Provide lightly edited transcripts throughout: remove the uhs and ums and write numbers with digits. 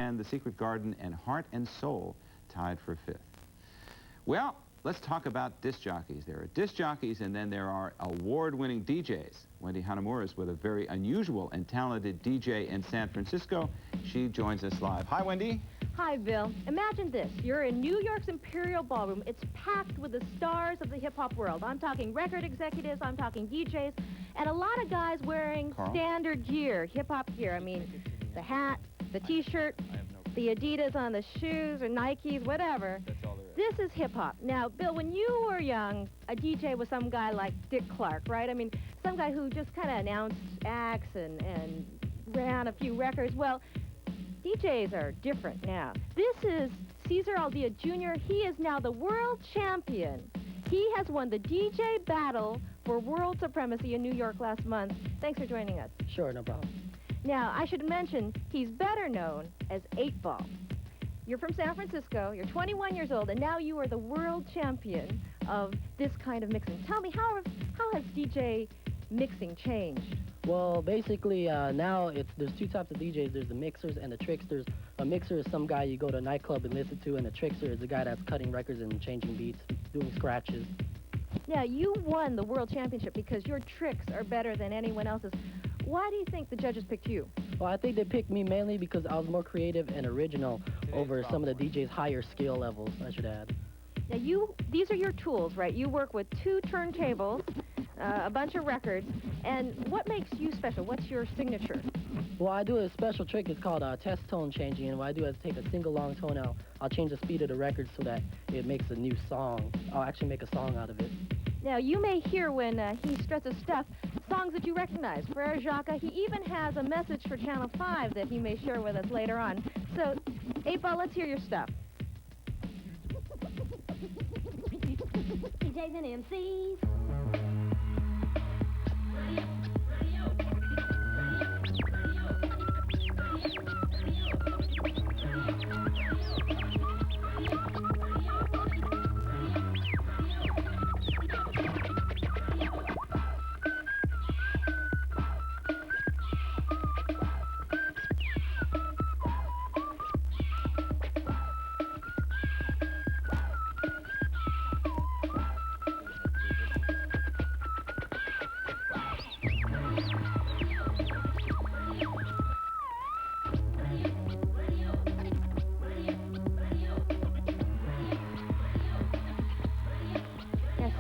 and The Secret Garden and Heart and Soul tied for 5th. Well, let's talk about disc jockeys. There are disc jockeys, and then there are award-winning DJs. Wendy Hanamura is with a very unusual and talented DJ in San Francisco. She joins us live. Hi, Wendy. Hi, Bill. Imagine this. You're in New York's Imperial Ballroom. It's packed with the stars of the hip-hop world. I'm talking record executives, I'm talking DJs, and a lot of guys wearing standard gear, hip-hop gear. I mean, the hat, the T-shirt, the Adidas on the shoes, or Nikes, whatever. That's all there is. This is hip-hop. Now, Bill, when you were young, a DJ was some guy like Dick Clark, right? I mean, some guy who just kind of announced acts and ran a few records. Well, DJs are different now. This is Cesar Aldea Jr. He is now the world champion. He has won the DJ battle for world supremacy in New York last month. Thanks for joining us. Sure, no problem. Now, I should mention, he's better known as 8 Ball. You're from San Francisco, you're 21 years old, and now you are the world champion of this kind of mixing. Tell me, how has DJ mixing changed? Well, basically, now there's 2 types of DJs. There's the mixers and the tricksters. A mixer is some guy you go to a nightclub and listen to, and a trickster is a guy that's cutting records and changing beats, doing scratches. Now, you won the world championship because your tricks are better than anyone else's. Why do you think the judges picked you? Well, I think they picked me mainly because I was more creative and original over some of the DJs' higher skill levels, I should add. Now, these are your tools, right? You work with 2 turntables, a bunch of records, and what makes you special? What's your signature? Well, I do a special trick. It's called test tone changing, and what I do is take a single long tone out. I'll change the speed of the record so that it makes a new song. I'll actually make a song out of it. Now, you may hear when he stresses stuff, songs that you recognize. Frere Jacques, he even has a message for Channel 5 that he may share with us later on. So, 8 Ball, let's hear your stuff. DJs and MCs.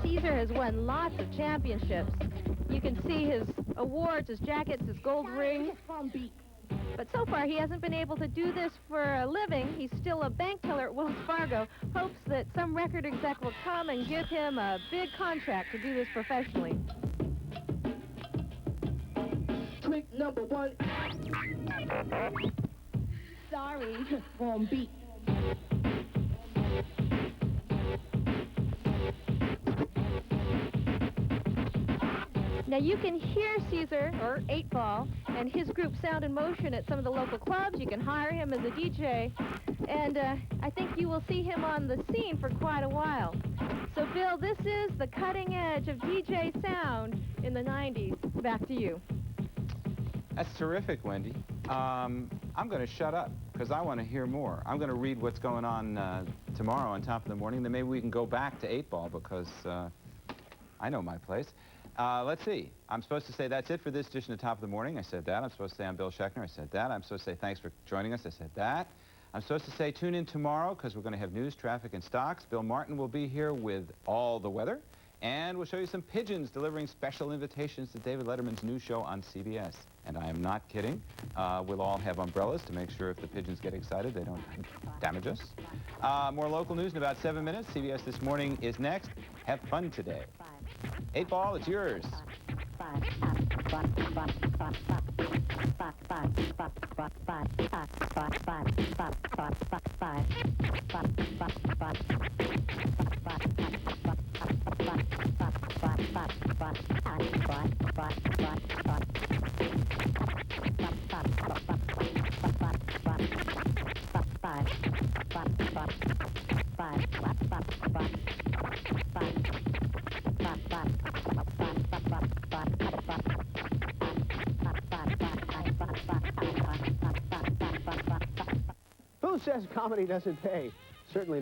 Cesar has won lots of championships. You can see his awards, his jackets, his gold ring. But so far, he hasn't been able to do this for a living. He's still a bank teller at Wells Fargo. Hopes that some record exec will come and give him a big contract to do this professionally. Trick number 1. Sorry, wrong beat. Now, you can hear Cesar, or 8 Ball, and his group Sound in Motion at some of the local clubs. You can hire him as a DJ, and I think you will see him on the scene for quite a while. So, Bill, this is the cutting edge of DJ sound in the 90s. Back to you. That's terrific, Wendy. I'm going to shut up because I want to hear more. I'm going to read what's going on tomorrow on Top of the Morning. Then maybe we can go back to 8 Ball because I know my place. Let's see. I'm supposed to say that's it for this edition of Top of the Morning. I said that. I'm supposed to say I'm Bill Schechner. I said that. I'm supposed to say thanks for joining us. I said that. I'm supposed to say tune in tomorrow because we're going to have news, traffic, and stocks. Bill Martin will be here with all the weather. And we'll show you some pigeons delivering special invitations to David Letterman's new show on CBS. And I am not kidding. We'll all have umbrellas to make sure if the pigeons get excited, they don't damage us. More local news in about 7 minutes. CBS This Morning is next. Have fun today. 8 Ball, it's yours. Who says comedy doesn't pay? Certainly